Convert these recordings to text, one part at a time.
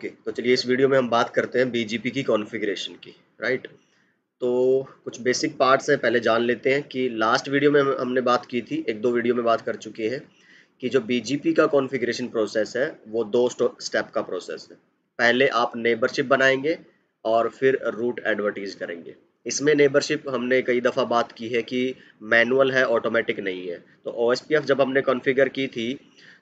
Okay, तो चलिए इस वीडियो में हम बात करते हैं बीजीपी की कॉन्फ़िगरेशन की, राइट। तो कुछ बेसिक पार्ट्स हैं, पहले जान लेते हैं कि लास्ट वीडियो में हमने बात की थी, एक दो वीडियो में बात कर चुके हैं कि जो बीजीपी का कॉन्फ़िगरेशन प्रोसेस है वो दो स्टेप का प्रोसेस है। पहले आप नेबरशिप बनाएंगे और फिर रूट एडवर्टीज करेंगे। इसमें नेबरशिप हमने कई दफ़ा बात की है कि मैनुअल है, ऑटोमेटिक नहीं है। तो ओएसपीएफ जब हमने कॉन्फ़िगर की थी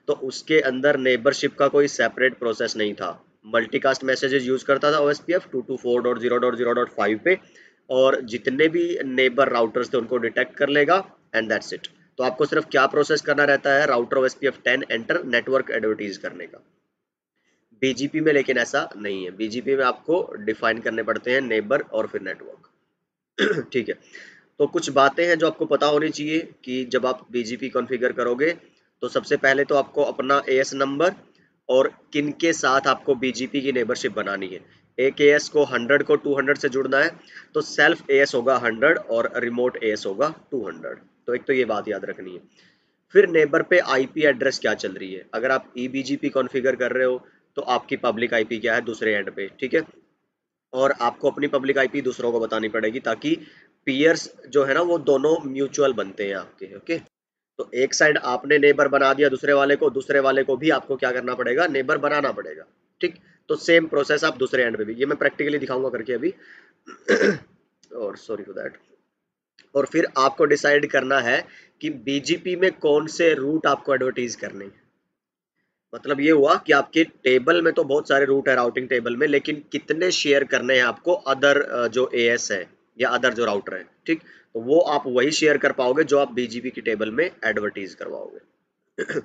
तो उसके अंदर नेबरशिप का कोई सेपरेट प्रोसेस नहीं था। मल्टीकास्ट मैसेजेस यूज करता था ओएसपीएफ 224.0.0.5 पे, और जितने भी नेबर राउटर्स थे उनको डिटेक्ट कर लेगा एंड दैट्स इट। तो आपको सिर्फ क्या प्रोसेस करना रहता है, router OSPF 10 enter network advertise करने का। बीजीपी में लेकिन ऐसा नहीं है, बीजीपी में आपको डिफाइन करने पड़ते हैं नेबर और फिर नेटवर्क। ठीक है, तो कुछ बातें हैं जो आपको पता होनी चाहिए कि जब आप बीजीपी कॉन्फ़िगर करोगे तो सबसे पहले तो आपको अपना एएस नंबर और किन के साथ आपको बीजीपी की नेबरशिप बनानी है। एक एएस को 100 को 200 से जुड़ना है, तो सेल्फ एएस होगा 100 और रिमोट एएस होगा 200। तो एक तो ये बात याद रखनी है। फिर नेबर पे आईपी एड्रेस क्या चल रही है। अगर आप ईबीजीपी कॉन्फ़िगर कर रहे हो तो आपकी पब्लिक आईपी क्या है दूसरे एंड पे, ठीक है। और आपको अपनी पब्लिक आईपी दूसरों को बतानी पड़ेगी ताकि पीयर्स जो है ना वो दोनों म्यूचुअल बनते हैं आपके। ओके, तो एक साइड आपने नेबर बना दिया दूसरे वाले को, दूसरे वाले को भी आपको क्या करना पड़ेगा, नेबर बनाना पड़ेगा। ठीक, तो सेम प्रोसेस आप दूसरे एंड पे भी, ये मैं प्रैक्टिकली दिखाऊंगा करके अभी। और सॉरी फॉर दैट। और फिर आपको डिसाइड करना है कि बीजीपी में कौन से रूट आपको एडवर्टीज करने हैं। मतलब ये हुआ कि आपके टेबल में तो बहुत सारे रूट है राउटिंग टेबल में, लेकिन कितने शेयर करने हैं आपको अदर जो एएस है या अदर जो राउटर है। ठीक, तो वो आप वही शेयर कर पाओगे जो आप बीजीपी की टेबल में एडवर्टीज करवाओगे।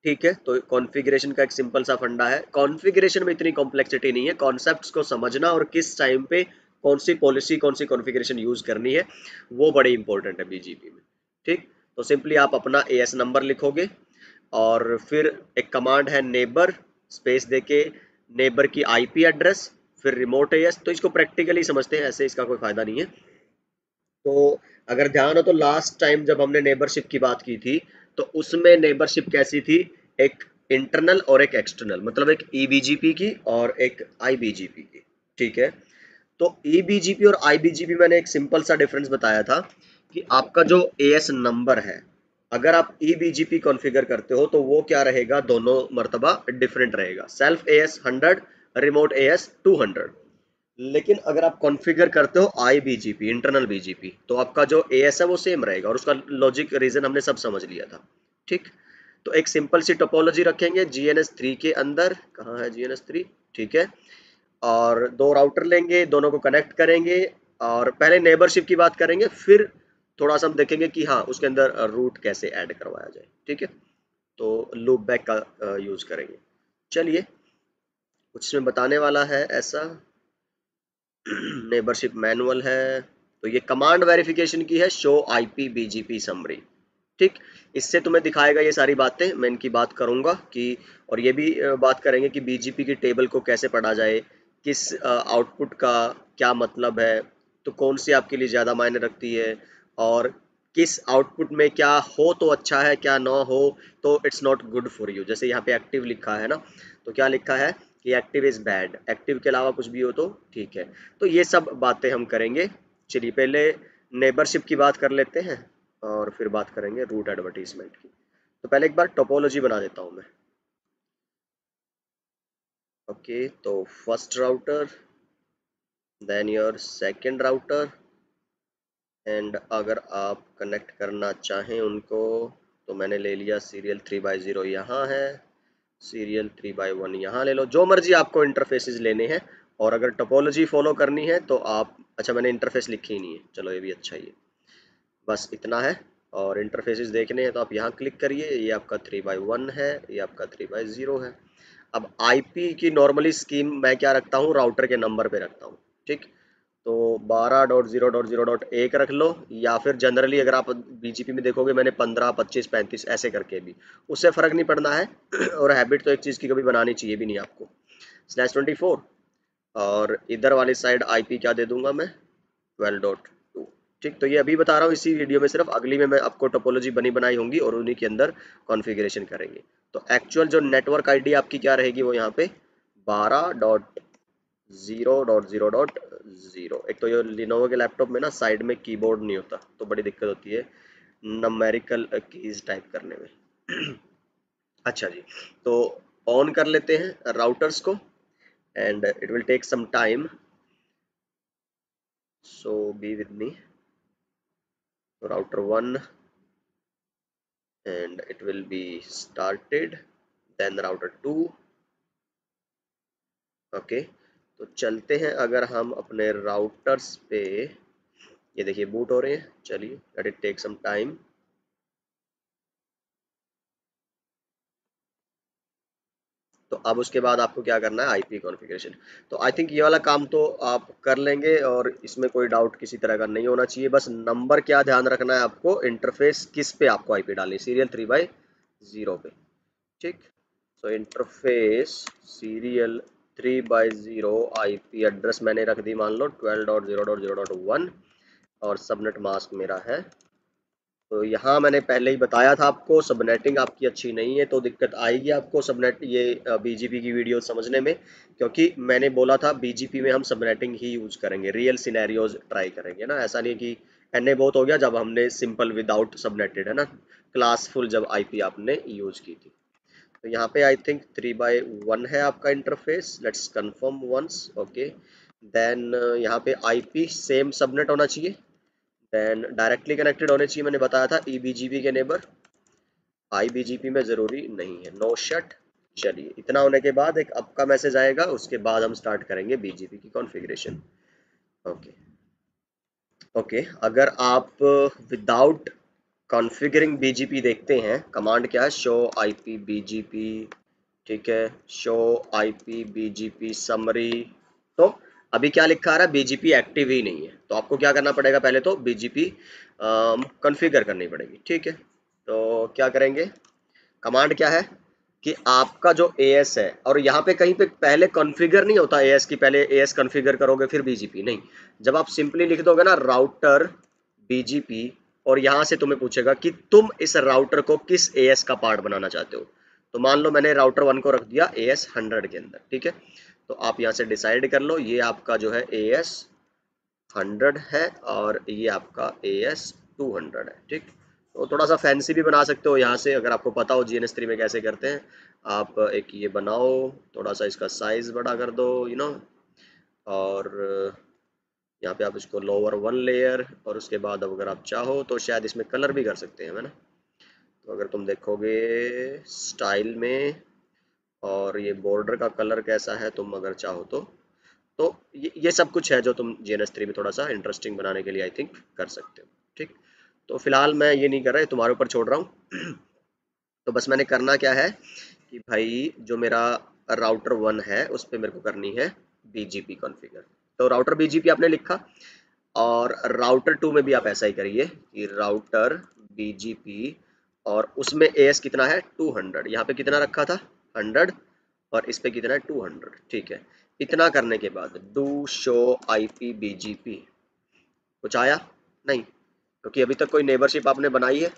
ठीक है, तो कॉन्फ़िगरेशन का एक सिंपल सा फंडा है। कॉन्फ़िगरेशन में इतनी कॉम्प्लेक्सिटी नहीं है, कॉन्सेप्ट्स को समझना और किस टाइम पे कौन सी पॉलिसी कौन सी कॉन्फ़िगरेशन यूज करनी है वो बड़ी इंपॉर्टेंट है बीजीपी में। ठीक, तो सिंपली आप अपना एएस नंबर लिखोगे और फिर एक कमांड है नेबर स्पेस देके नेबर की आईपी एड्रेस फिर रिमोट एएस। तो इसको प्रैक्टिकली समझते हैं, ऐसे इसका कोई फायदा नहीं है। तो अगर ध्यान हो तो लास्ट टाइम जब हमने नेबरशिप की बात की थी तो उसमें नेबरशिप कैसी थी, एक इंटरनल और एक एक्सटर्नल, मतलब एक ईबीजीपी की और एक आईबीजीपी की। ठीक है, तो ईबीजीपी और आईबीजीपी मैंने एक सिंपल सा डिफरेंस बताया था कि आपका जो एएस नंबर है, अगर आप ईबीजीपी कॉन्फ़िगर करते हो तो वो क्या रहेगा, दोनों मर्तबा डिफरेंट रहेगा। Self as 100, remote as 200। लेकिन अगर आप कॉन्फ़िगर करते हो आईबीजीपी इंटरनल बीजीपी तो आपका जो एएस है वो सेम रहेगा, और उसका लॉजिक रीजन हमने सब समझ लिया था। ठीक, तो एक सिंपल सी टोपोलॉजी रखेंगे जीएनएस 3 के अंदर। कहाँ है जीएनएस 3, ठीक है। और दो राउटर लेंगे, दोनों को कनेक्ट करेंगे और पहले नेबरशिप की बात करेंगे, फिर थोड़ा सा हम देखेंगे कि हाँ उसके अंदर रूट कैसे ऐड करवाया जाए। ठीक है, तो लूप बैक का यूज करेंगे। चलिए, कुछ इसमें बताने वाला है ऐसा। नेबरशिप मैनुअल है, तो ये कमांड वेरिफिकेशन की है, शो आईपी बीजीपी समरी। ठीक, इससे तुम्हें दिखाएगा ये सारी बातें, मैं इनकी बात करूंगा कि, और ये भी बात करेंगे कि बीजीपी की टेबल को कैसे पढ़ा जाए, किस आउटपुट का क्या मतलब है, तो कौन सी आपके लिए ज़्यादा मायने रखती है, और किस आउटपुट में क्या हो तो अच्छा है, क्या ना हो तो it's not good for you. जैसे यहाँ पे एक्टिव लिखा है ना, तो क्या लिखा है कि एक्टिव इज बैड, एक्टिव के अलावा कुछ भी हो तो ठीक है। तो ये सब बातें हम करेंगे। चलिए पहले नेबरशिप की बात कर लेते हैं और फिर बात करेंगे रूट एडवर्टीजमेंट की। तो पहले एक बार टोपोलॉजी बना देता हूँ मैं। ओके, तो first router, then your second router, and अगर आप कनेक्ट करना चाहें उनको तो मैंने ले लिया सीरियल 3/0 यहाँ है, सीरियल 3/1 यहाँ ले लो, जो मर्जी आपको इंटरफेसेस लेने हैं। और अगर टोपोलॉजी फॉलो करनी है तो आप, अच्छा मैंने इंटरफेस लिखी ही नहीं है, चलो ये भी अच्छा ही है, बस इतना है। और इंटरफेसेस देखने हैं तो आप यहाँ क्लिक करिए, ये आपका 3/1 है, ये आपका 3/0 है। अब आईपी की नॉर्मली स्कीम मैं क्या रखता हूँ, राउटर के नंबर पे रखता हूँ। ठीक, तो 12.0.0.1 रख लो, या फिर जनरली अगर आप बीजीपी में देखोगे मैंने 15, 25, 35 ऐसे करके भी, उससे फ़र्क नहीं पड़ना है। और हैबिट तो एक चीज़ की कभी बनानी चाहिए भी नहीं आपको। /24, और इधर वाली साइड आईपी क्या दे दूंगा मैं, 12.2। ठीक, तो ये अभी बता रहा हूँ इसी वीडियो में, सिर्फ अगली में मैं आपको टोपोलॉजी बनी बनाई होंगी और उन्हीं के अंदर कॉन्फ़िगरेशन करेंगे। तो एक्चुअल जो नेटवर्क आईडी आपकी क्या रहेगी वो यहाँ पे 12.0.0.0। एक तो ये लिनोवो के लैपटॉप में ना साइड में कीबोर्ड नहीं होता, तो बड़ी दिक्कत होती है नंबरिकल कीज टाइप करने में। अच्छा जी, तो ऑन कर लेते हैं राउटर्स को and it will take some time, so be with me. router 1 and it will be started, then router 2। Okay, तो चलते हैं अगर हम अपने राउटर्स पे, ये देखिए बूट हो रहे हैं। चलिए, let it take some time. तो अब उसके बाद आपको क्या करना है, आईपी कॉन्फ़िगरेशन। तो आई थिंक ये वाला काम तो आप कर लेंगे और इसमें कोई डाउट किसी तरह का नहीं होना चाहिए। बस नंबर क्या ध्यान रखना है आपको, इंटरफेस किस पे आपको आईपी डालनी, सीरियल 3/0 पे। ठीक, सो इंटरफेस सीरियल 3/0 आईपी एड्रेस मैंने रख दी, मान लो 12.0.0.1 और सबनेट मास्क मेरा है। तो यहाँ मैंने पहले ही बताया था आपको, सबनेटिंग आपकी अच्छी नहीं है तो दिक्कत आएगी आपको सबनेट ये बीजीपी की वीडियो समझने में, क्योंकि मैंने बोला था बीजीपी में हम सबनेटिंग ही यूज करेंगे, रियल सिनेरियोज ट्राई करेंगे ना। ऐसा नहीं कि एनए बहुत हो गया जब हमने सिंपल विदाउट सबनेटेड, है ना, क्लासफुल जब आईपी आपने यूज की थी। तो यहाँ पे आई थिंक 3/1 है आपका interface, let's confirm once. Okay, then यहाँ पे आईपी सेम सबनेट होना चाहिए, देन डायरेक्टली कनेक्टेड होने चाहिए, मैंने बताया था ईबीजीपी के नेबर, आईबीजीपी में जरूरी नहीं है, नो शट। चलिए, इतना होने के बाद एक आपका मैसेज आएगा, उसके बाद हम स्टार्ट करेंगे बीजीपी की कॉन्फ़िगरेशन। ओके ओके, अगर आप विदाउट कॉन्फ़िगरिंग बीजीपी देखते हैं, कमांड क्या है, शो आईपी बीजीपी, ठीक है, शो आईपी बीजीपी समरी। तो अभी क्या लिखा आ रहा है, बीजीपी एक्टिव ही नहीं है, तो आपको क्या करना पड़ेगा, पहले तो बीजीपी कॉन्फ़िगर करनी पड़ेगी। ठीक है, तो क्या करेंगे, कमांड क्या है कि आपका जो एएस है, और यहाँ पे कहीं पे पहले कॉन्फ़िगर नहीं होता एएस की, पहले एएस कॉन्फ़िगर करोगे फिर बीजीपी नहीं। जब आप सिंपली लिख दोगे ना राउटर बीजीपी, और यहाँ से तुम्हें पूछेगा कि तुम इस राउटर को किस एएस का पार्ट बनाना चाहते हो। तो मान लो मैंने राउटर 1 को रख दिया एएस 100 के अंदर, ठीक है। तो आप यहाँ से डिसाइड कर लो, ये आपका जो है एएस 100 है और ये आपका AS 200 है। ठीक, तो थोड़ा सा फैंसी भी बना सकते हो यहाँ से, अगर आपको पता हो GNS3 में कैसे करते हैं। आप एक ये बनाओ, थोड़ा सा इसका साइज बड़ा कर दो, और यहाँ पे आप इसको लोअर 1 लेयर, और उसके बाद अब अगर आप चाहो तो शायद इसमें कलर भी कर सकते हैं, है ना। तो अगर तुम देखोगे स्टाइल में, और ये बॉर्डर का कलर कैसा है, तुम अगर चाहो तो ये सब कुछ है जो तुम GNS3 में थोड़ा सा इंटरेस्टिंग बनाने के लिए आई थिंक कर सकते हो। ठीक, तो फिलहाल मैं ये नहीं कर रहा, तुम्हारे ऊपर छोड़ रहा हूँ। तो बस मैंने करना क्या है कि भाई जो मेरा राउटर 1 है उस पर मेरे को करनी है बीजीपी कॉन्फ़िगर। तो राउटर बीजीपी आपने लिखा, और राउटर 2 में भी आप ऐसा ही करिए कि राउटर बीजीपी, और उसमें एएस कितना है 200, यहाँ पे कितना रखा था 100, और इस पे कितना है 200। ठीक है, इतना करने के बाद डू शो आईपी बीजीपी, कुछ आया नहीं, क्योंकि अभी तक कोई नेबरशिप आपने बनाई है,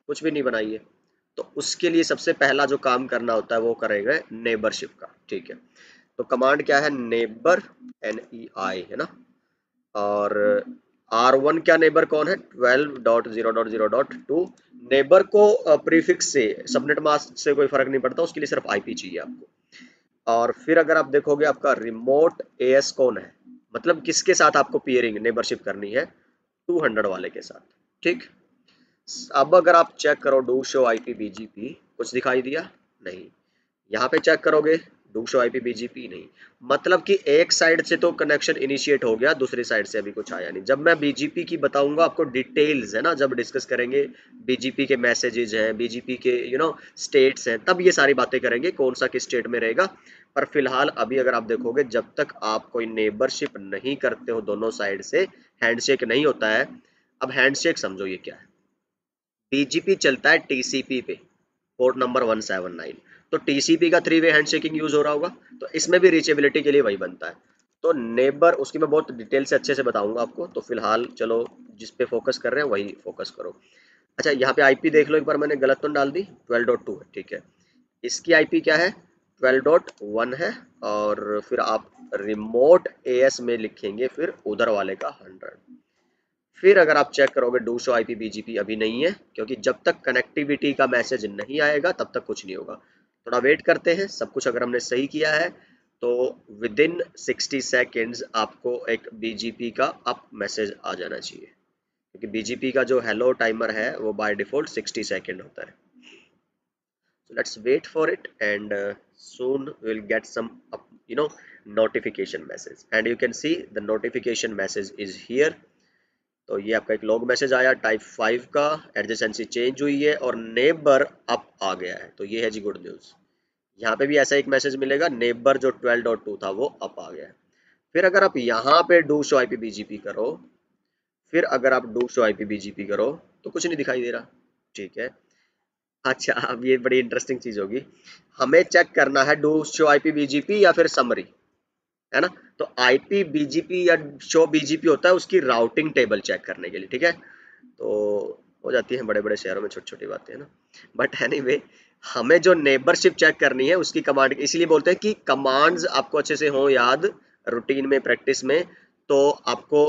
कुछ भी नहीं बनाई है। तो उसके लिए सबसे पहला जो काम करना होता है वो करेंगे नेबरशिप का। ठीक है, तो कमांड क्या है, नेबर NEI, है ना। और R1 क्या नेबर कौन है, 12.0.0.2। नेबर को प्रीफिक्स से, सबनेट मास्क से कोई फर्क नहीं पड़ता, उसके लिए सिर्फ आईपी चाहिए आपको। और फिर अगर आप देखोगे आपका रिमोट एएस कौन है, मतलब किसके साथ आपको पियरिंग नेबरशिप करनी है, 200 वाले के साथ। ठीक, अब अगर आप चेक करो डू शो आईपी बीजीपी, कुछ दिखाई दिया नहीं। यहाँ पे चेक करोगे डू शो आईपी बीजीपी नहीं, मतलब कि एक साइड से तो कनेक्शन इनिशिएट हो गया, दूसरी साइड से अभी कुछ आया नहीं। जब मैं बीजीपी की बताऊंगा आपको डिटेल्स, है ना, जब डिस्कस करेंगे बीजीपी के मैसेजेस हैं, बीजीपी के स्टेट्स हैं, तब ये सारी बातें करेंगे कौन सा किस स्टेट में रहेगा। पर फिलहाल अभी अगर आप देखोगे, जब तक आप कोई नेबरशिप नहीं करते हो दोनों साइड से, हैंडशेक नहीं होता है। अब हैंडशेक समझो ये क्या है, बीजीपी चलता है टीसीपी पे, पोर्ट नंबर 179। तो टीसीपी का 3 वे हैंडशेकिंग यूज हो रहा होगा, तो इसमें भी रीचेबिलिटी के लिए वही बनता है। तो नेबर उसकी मैं बहुत डिटेल से अच्छे से बताऊंगा आपको, तो फिलहाल चलो जिस पे फोकस कर रहे हैं वही फोकस करो। अच्छा, यहाँ पे आईपी देख लो एक बार, मैंने गलत तो डाल दी, 12.2 है, ठीक है। इसकी आईपी क्या है, 12.1 है, और फिर आप रिमोट एएस में लिखेंगे फिर उधर वाले का 100। फिर अगर आप चेक करोगे डू शो आईपी बीजीपी अभी नहीं है, क्योंकि जब तक कनेक्टिविटी का मैसेज नहीं आएगा तब तक कुछ नहीं होगा। थोड़ा वेट करते हैं। सब कुछ अगर हमने सही किया है तो विद इन 60 सेकेंड्स आपको एक बीजीपी का अप मैसेज आ जाना चाहिए, क्योंकि बीजीपी का जो हेलो टाइमर है वो बाय डिफॉल्ट 60 सेकेंड होता है। So let's wait for it, and soon we'll get some notification message, and you can see the notification message is here। तो ये आपका एक लॉग मैसेज आया टाइप 5 का, एडजेसेंसी चेंज हुई है और नेबर अप आ गया है। तो ये है जी गुड न्यूज़। यहाँ पे भी ऐसा एक मैसेज मिलेगा, नेबर जो 12.2 था वो अप आ गया है। फिर अगर आप यहाँ पे डू शो आईपी बीजीपी करो, फिर अगर आप डू शो आईपी बीजीपी करो तो कुछ नहीं दिखाई दे रहा। ठीक है, अच्छा अब ये बड़ी इंटरेस्टिंग चीज होगी। हमें चेक करना है डू शो आईपी बीजीपी या फिर समरी, है ना। तो आईपी बीजीपी या शो बीजीपी होता है उसकी राउटिंग टेबल चेक करने के लिए, ठीक है। तो हो जाती है बड़े बड़े शहरों में छोटी छोटी बातें, है ना। बट एनीवे, हमें जो नेबरशिप चेक करनी है उसकी कमांड, इसीलिए बोलते हैं कि कमांड्स आपको अच्छे से हो याद रूटीन में, प्रैक्टिस में, तो आपको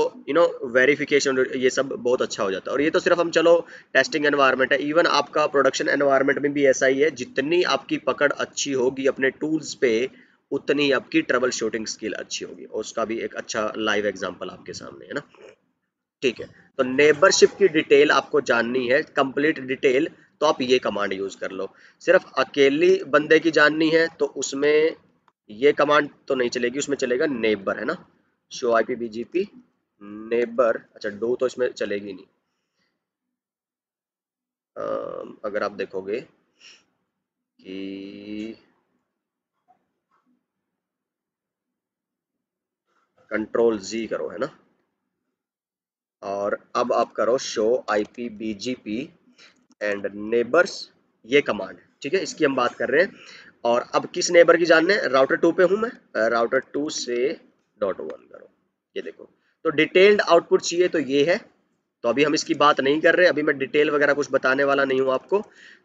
वेरिफिकेशन ये सब बहुत अच्छा हो जाता है। और ये तो सिर्फ हम चलो टेस्टिंग एनवायरनमेंट है, इवन आपका प्रोडक्शन एनवायरनमेंट में भी ऐसा ही है। जितनी आपकी पकड़ अच्छी होगी अपने टूल्स पे, उतनी आपकी ट्रबल शूटिंग स्किल अच्छी होगी। और उसका भी एक अच्छा लाइव एग्जांपल आपके सामने है ना। ठीक है, तो नेबरशिप की डिटेल आपको जाननी है, कंप्लीट डिटेल, तो आप ये कमांड यूज कर लो। सिर्फ अकेली बंदे की जाननी है तो उसमें ये कमांड तो नहीं चलेगी, उसमें चलेगा नेबर, है ना। Show IP BGP neighbour. अच्छा, डू तो इसमें चलेगी नहीं। अगर आप देखोगे कि कंट्रोल जी करो, है ना, और अब आप करो show IP BGP and neighbours, ये कमांड, ठीक है, इसकी हम बात कर रहे हैं। और अब किस नेबर की जानने हैं, राउटर 2 पे हूं मैं, राउटर 2 से .1 करो। ये देखो, तो डिटेल्ड आउटपुट चाहिए तो ये है। तो अभी हम इसकी बात नहीं कर रहे, अभी मैं डिटेल वगैरह कुछ बताने वाला नहीं हूं आपको।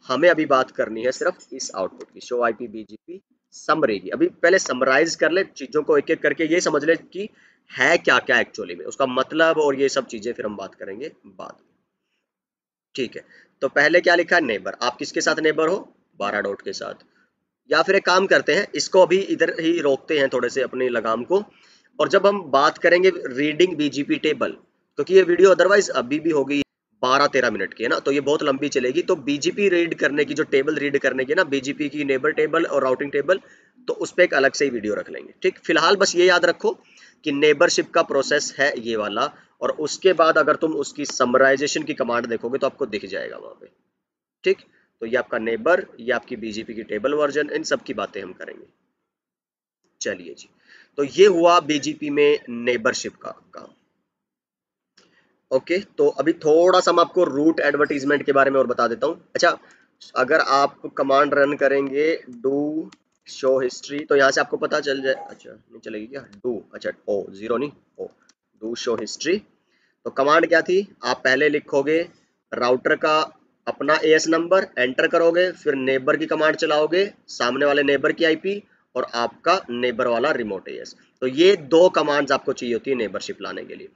हमें अभी बात करनी है सिर्फ इस आउटपुट की, शो आईपी बीजीपी समरी की। अभी पहले समराइज कर ले चीजों को एक एक करके, ये समझ ले कि है क्या क्या एक्चुअली में, उसका मतलब और ये सब चीजें फिर हम बात करेंगे बाद में। ठीक है, तो पहले क्या लिखा है, नेबर। आप किसके साथ नेबर हो, 12 डॉट के साथ। या फिर एक काम करते हैं, इसको अभी इधर ही रोकते हैं थोड़े से अपनी लगाम को, और जब हम बात करेंगे रीडिंग बीजीपी टेबल, क्योंकि ये वीडियो अदरवाइज अभी भी होगी 12-13 मिनट की, है ना, तो ये बहुत लंबी चलेगी। तो बीजीपी रीड करने की, जो टेबल रीड करने की ना, बीजीपी की नेबर टेबल और राउटिंग टेबल, तो उस पर एक अलग से ही वीडियो रख लेंगे। ठीक, फिलहाल बस ये याद रखो कि नेबरशिप का प्रोसेस है ये वाला, और उसके बाद अगर तुम उसकी समराइजेशन की कमांड देखोगे तो आपको दिख जाएगा वहां पे। ठीक, तो ये आपका नेबर, ये आपकी बीजीपी की टेबल वर्जन, इन सब की बातें हम करेंगे। चलिए जी, तो ये हुआ बीजीपी में नेबरशिप का काम। ओके, तो अभी थोड़ा सा मैं आपको रूट एडवर्टीजमेंट के बारे में और बता देता हूँ। अच्छा, अगर आप कमांड रन करेंगे डू शो हिस्ट्री, तो यहाँ से आपको पता चल जाए। अच्छा, नहीं चलेगी क्या, डू, अच्छा ओ जीरो नहीं, ओ डू शो हिस्ट्री। तो कमांड क्या थी, आप पहले लिखोगे राउटर का अपना एएस नंबर, एंटर करोगे, फिर नेबर की कमांड चलाओगे, सामने वाले नेबर की आईपी और आपका नेबर वाला रिमोट एएस। तो ये दो कमांड्स आपको चाहिए होती है नेबरशिप लाने के लिए।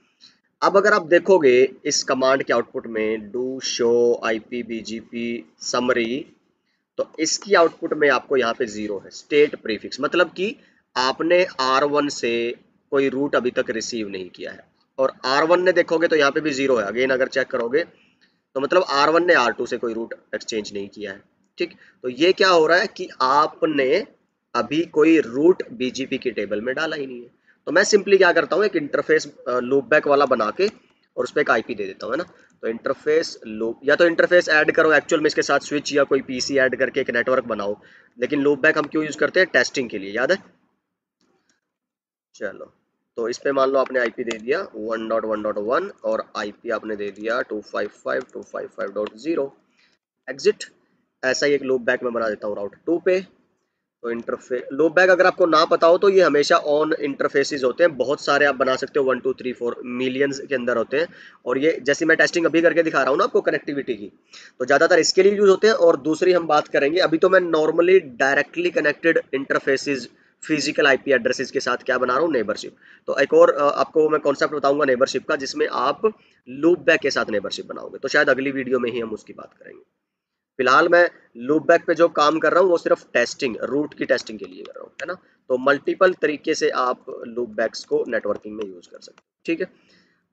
अब अगर आप देखोगे इस कमांड के आउटपुट में do show IP BGP summary, तो इसकी आउटपुट में आपको यहाँ पे 0 है, स्टेट प्रीफिक्स, मतलब कि आपने R1 से कोई रूट अभी तक रिसीव नहीं किया है। और R1 ने देखोगे तो यहाँ पे भी 0 है, अगेन अगर चेक करोगे तो मतलब R1 ने R2 से कोई रूट एक्सचेंज नहीं किया है। ठीक, तो ये क्या हो रहा है कि आपने अभी कोई रूट बीजीपी की टेबल में डाला ही नहीं है। तो मैं सिंपली क्या करता हूँ, एक इंटरफेस लूपबैक वाला बना के और उस पर एक आईपी दे देता हूँ, है ना। तो इंटरफेस लूप, या तो इंटरफेस ऐड करो एक्चुअल में इसके साथ स्विच या कोई पीसी ऐड करके एक नेटवर्क बनाओ, लेकिन लूपबैक हम क्यों यूज करते हैं, टेस्टिंग के लिए, याद है। चलो, तो इस पे मान लो आपने आईपी दे दिया 1.1.1 और आईपी आपने दे दिया 255.255.0। एग्जिट, ऐसा ही एक लूप बैक में बना देता हूँ राउट 2 पे। तो इंटरफेस लूप बैक अगर आपको ना पता हो तो ये हमेशा ऑन इंटरफेसेस होते हैं, बहुत सारे आप बना सकते हो, 1 2 3 4 मिलियंस के अंदर होते हैं। और ये जैसे मैं टेस्टिंग अभी करके दिखा रहा हूँ ना आपको कनेक्टिविटी की, तो ज़्यादातर इसके लिए यूज होते हैं। और दूसरी हम बात करेंगे, अभी तो मैं normally directly connected interfaces physical IP addresses के साथ क्या बना रहा हूँ, नेबरशिप। तो एक और आपको मैं कॉन्सेप्ट बताऊंगा नेबरशिप का, जिसमें आप लूप बैक के साथ नेबरशिप बनाओगे, तो शायद अगली वीडियो में ही हम उसकी बात करेंगे। फिलहाल मैं लूप बैक पे जो काम कर रहा हूँ वो सिर्फ टेस्टिंग, रूट की टेस्टिंग के लिए कर रहा हूँ, है ना। तो मल्टीपल तरीके से आप लूप बैक्स को नेटवर्किंग में यूज कर सकते हैं, ठीक है।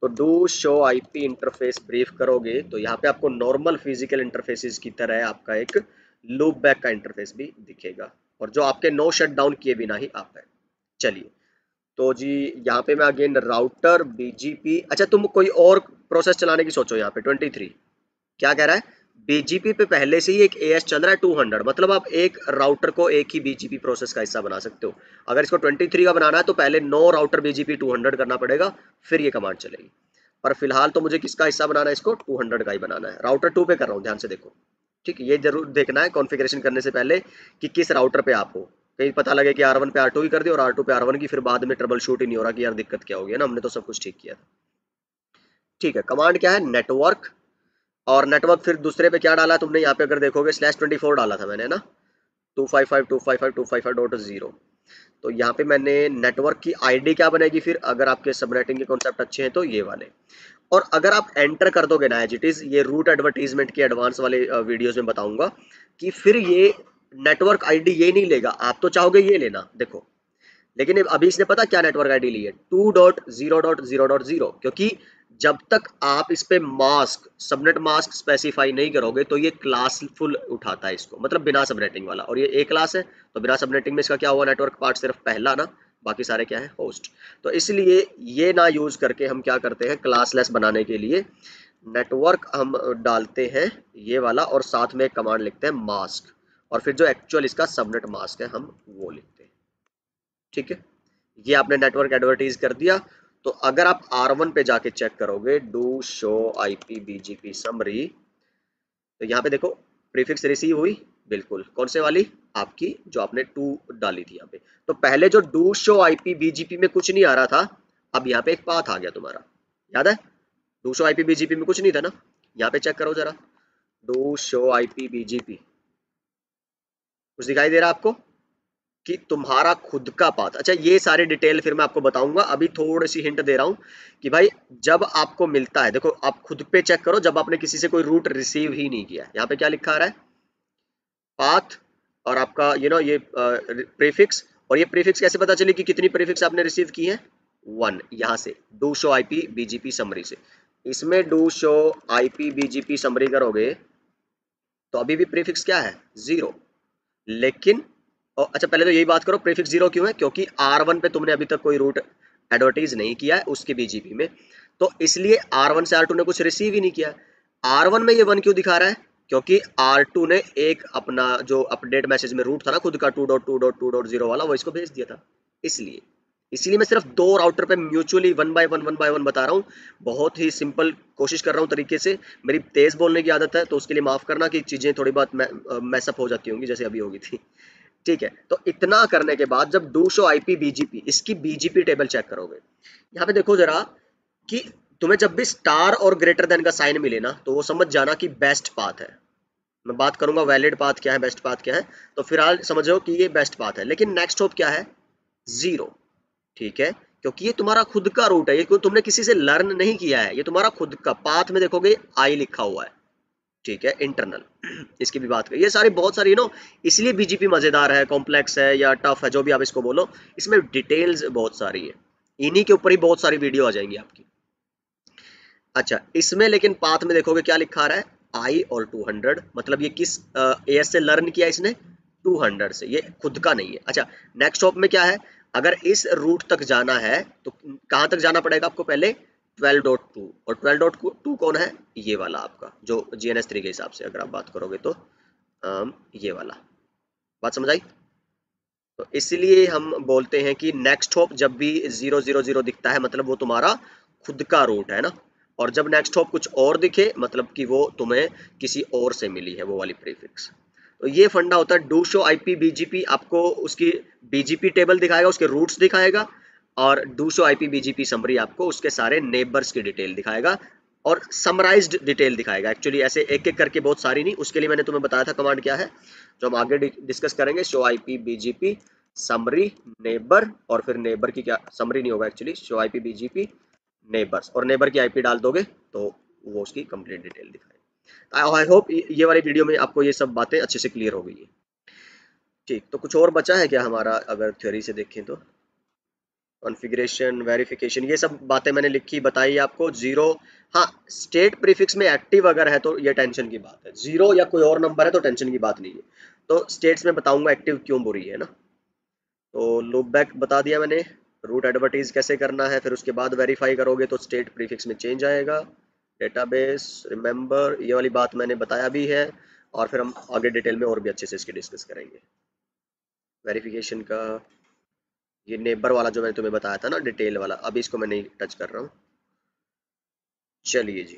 तो do show IP interface brief करोगे तो यहाँ पे आपको नॉर्मल फिजिकल इंटरफेसेस की तरह आपका एक लूप बैक का इंटरफेस भी दिखेगा, और जो आपके नो शट डाउन किए बिना ही आप है। चलिए, तो जी यहाँ पे मैं अगेन राउटर बीजीपी, अच्छा तुम कोई और प्रोसेस चलाने की सोचो। यहाँ पे 23 क्या कह रहा है, बीजीपी पे पहले से ही एक एएस चल रहा है 200, मतलब आप एक राउटर को एक ही बीजीपी प्रोसेस का हिस्सा बना सकते हो। अगर इसको 23 का बनाना है तो पहले 9 राउटर बीजीपी 200 करना पड़ेगा, फिर ये कमांड चलेगी। पर फिलहाल तो मुझे किसका हिस्सा बनाना है, इसको 200 का ही बनाना है। राउटर 2 पे कर रहा हूँ, ध्यान से देखो, ठीक है। ये जरूर देखना है कॉन्फ़िगरेशन करने से पहले कि किस राउटर पे आप हो, कहीं पता लगे कि R1 पे R2 ही कर दिया और R2 पे R1 की, फिर बाद में ट्रबल शूट ही नहीं हो रहा कि यार दिक्कत क्या हो गई ना, हमने तो सब कुछ ठीक किया था। ठीक है, कमांड क्या है, नेटवर्क। और नेटवर्क फिर दूसरे पे क्या डाला तुमने, यहाँ पे अगर देखोगे /24 डाला था मैंने ना, 255.255.255.0। तो यहाँ पे मैंने नेटवर्क की आईडी क्या बनेगी फिर, अगर आपके सबनेटिंग के कॉन्सेप्ट अच्छे हैं तो ये वाले। और अगर आप एंटर कर दोगे ना एज इट इज, ये रूट एडवर्टीजमेंट के एडवांस वाले वीडियोस में बताऊंगा कि फिर ये नेटवर्क आईडी ये नहीं लेगा, आप तो चाहोगे ये लेना, देखो। लेकिन अभी इसने पता क्या नेटवर्क आईडी ली है, 2.0.0.0, क्योंकि जब तक आप इस पे मास्क सबनेट मास्क स्पेसिफाई नहीं करोगे तो ये क्लासफुल उठाता है इसको, मतलब बिना सबनेटिंग वाला। और ये ए क्लास है तो बिना सबनेटिंग में इसका क्या हुआ, नेटवर्क पार्ट सिर्फ पहला ना, बाकी सारे क्या है, होस्ट। तो इसलिए ये ना यूज करके हम क्या करते हैं, क्लासलेस बनाने के लिए नेटवर्क हम डालते हैं ये वाला, और साथ में कमांड लिखते हैं मास्क, और फिर जो एक्चुअल इसका सबनेट मास्क है हम वो लिखते हैं, ठीक है। ये आपने नेटवर्क एडवर्टीज कर दिया। तो अगर आप R1 पे जाके चेक करोगे, do show IP BGP summary, तो यहाँ पे देखो प्रीफिक्स रिसीव हुई, बिल्कुल कौन से वाली, आपकी जो आपने 2 डाली थी यहाँ पे। तो पहले जो डू शो आईपी बीजीपी में कुछ नहीं आ रहा था, अब यहाँ पे एक पाथ आ गया तुम्हारा, याद है। डू शो आईपी बीजीपी में कुछ नहीं था ना, यहाँ पे चेक करो जरा, डू शो आईपी बीजीपी, कुछ दिखाई दे रहा है आपको कि तुम्हारा खुद का पाथ। अच्छा, ये सारी डिटेल फिर मैं आपको बताऊंगा, अभी थोड़ी सी हिंट दे रहा हूं कि भाई जब आपको मिलता है, देखो आप खुद पे चेक करो, जब आपने किसी से कोई रूट रिसीव ही नहीं किया, यहाँ पे क्या लिखा आ रहा है, पाथ, और आपका ये प्रीफिक्स। और ये प्रीफिक्स कैसे पता चली कि कितनी प्रीफिक्स आपने रिसीव की है, 1, यहाँ से do show IP BGP summary से। इसमें do show IP BGP summary करोगे तो अभी भी प्रीफिक्स क्या है, 0। लेकिन अच्छा पहले तो यही बात करो प्रीफिक्स 0 क्यों है, क्योंकि R1 पे तुमने अभी तक कोई रूट एडवर्टीज नहीं किया है उसके बीजीपी में, तो इसलिए R1 से R2 ने कुछ रिसीव ही नहीं किया। R1 में ये 1 क्यों दिखा रहा है, क्योंकि R2 ने एक अपना जो अपडेट मैसेज में रूट था ना खुद का 2.2.2.0 वाला, वो इसको भेज दिया था। इसलिए मैं सिर्फ 2 राउटर पे म्यूचुअली 1 by 1 बता रहा हूँ, बहुत ही सिंपल कोशिश कर रहा हूँ तरीके से। मेरी तेज बोलने की आदत है तो उसके लिए माफ करना कि चीजें थोड़ी बहुत मैसअप हो जाती होंगी जैसे अभी होगी थी, ठीक है। तो इतना करने के बाद जब डू शो आईपी बीजीपी, इसकी बीजीपी टेबल चेक करोगे, यहाँ पे देखो जरा कि तुम्हें जब भी स्टार और ग्रेटर देन का साइन मिले ना, तो वो समझ जाना कि बेस्ट पाथ है। मैं बात करूंगा वैलिड पाथ क्या है, बेस्ट पाथ क्या है, तो फिलहाल समझो कि ये बेस्ट पाथ है। लेकिन नेक्स्ट होप क्या है, 0, ठीक है, क्योंकि ये तुम्हारा खुद का रूट है, ये तुमने किसी से लर्न नहीं किया है, ये तुम्हारा खुद का। पाथ में देखोगे आई लिखा हुआ है, ठीक है, इंटरनल। इसकी भी बात करें, ये सारी बहुत सारी इसलिए बीजीपी मजेदार है, कॉम्प्लेक्स है या टफ है, जो भी आप इसको बोलो, इसमें डिटेल्स बहुत सारी है, इन्हीं के ऊपर ही बहुत सारी वीडियो आ जाएंगी आपकी। अच्छा, इसमें लेकिन पाथ में देखोगे क्या लिखा रहा है, आई और 200, मतलब ये किस एएस से लर्न किया इसने, 200 से, ये खुद का नहीं है। अच्छा, नेक्स्ट हॉप में क्या है, अगर इस रूट तक जाना है तो कहां तक जाना पड़ेगा आपको, पहले 12.2, और 12.2 कौन है, ये वाला आपका जो GNS3 के हिसाब से अगर आप बात करोगे तो ये वाला, बात समझ आई। तो इसलिए हम बोलते हैं कि नेक्स्ट हॉप जब भी 000 दिखता है मतलब वो तुम्हारा खुद का रूट है ना, और जब नेक्स्ट हॉप कुछ और दिखे मतलब कि वो तुम्हें किसी और से मिली है वो वाली प्रीफिक्स। तो ये फंडा होता है डू शो आईपी बीजीपी, आपको उसकी बीजीपी टेबल दिखाएगा, उसके रूट्स दिखाएगा, और do show IP BGP summary आपको उसके सारे नेबर्स की डिटेल दिखाएगा और समराइज्ड डिटेल दिखाएगा। एक्चुअली ऐसे एक एक करके बहुत सारी नहीं, उसके लिए मैंने तुम्हें बताया था कमांड क्या है जो हम आगे डिस्कस करेंगे। Show IP BGP summary neighbor, और फिर नेबर की क्या समरी नहीं होगा actually, show IP BGP neighbors, और नेबर की आईपी डाल दोगे तो वो उसकी कंप्लीट डिटेल दिखाएगा। आई होप ये वाली वीडियो में आपको ये सब बातें अच्छे से क्लियर हो गई है। ठीक, तो कुछ और बचा है क्या हमारा अगर थ्योरी से देखें तो? कॉन्फ़िगरेशन, वेरिफिकेशन, ये सब बातें मैंने लिखी बताई आपको। जीरो, हाँ, स्टेट प्रीफिक्स में एक्टिव अगर है तो ये टेंशन की बात है, जीरो या कोई और नंबर है तो टेंशन की बात नहीं है। तो स्टेट्स में बताऊंगा एक्टिव क्यों बुरी है ना। तो लूप बैक बता दिया मैंने, रूट एडवर्टीज कैसे करना है, फिर उसके बाद वेरीफाई करोगे तो स्टेट प्रीफिक्स में चेंज आएगा। डेटाबेस रिमेंबर, ये वाली बात मैंने बताया भी है, और फिर हम आगे डिटेल में और भी अच्छे से इसकी डिस्कस करेंगे। वेरिफिकेशन का ये नेबर वाला जो मैंने तुम्हें बताया था ना डिटेल वाला, अभी इसको मैं नहीं टच कर रहा हूँ। चलिए जी,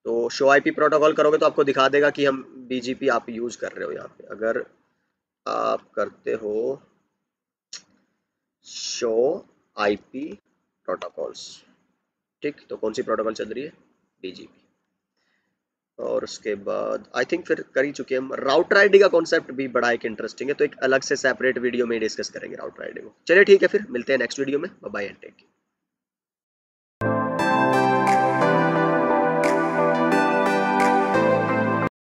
तो शो आईपी प्रोटोकॉल करोगे तो आपको दिखा देगा कि हम बीजीपी आप यूज कर रहे हो। यहाँ पे अगर आप करते हो शो आईपी प्रोटोकॉल्स, ठीक, तो कौन सी प्रोटोकॉल चल रही है? बीजीपी। और उसके बाद आई थिंक फिर कर ही चुके हम। राउटर आईडी का कॉन्सेप्ट भी बड़ा एक इंटरेस्टिंग है, तो एक अलग से सेपरेट वीडियो में डिस्कस करेंगे राउटर आईडी को। चलिए ठीक है, फिर मिलते हैं नेक्स्ट वीडियो में। Bye bye and take care.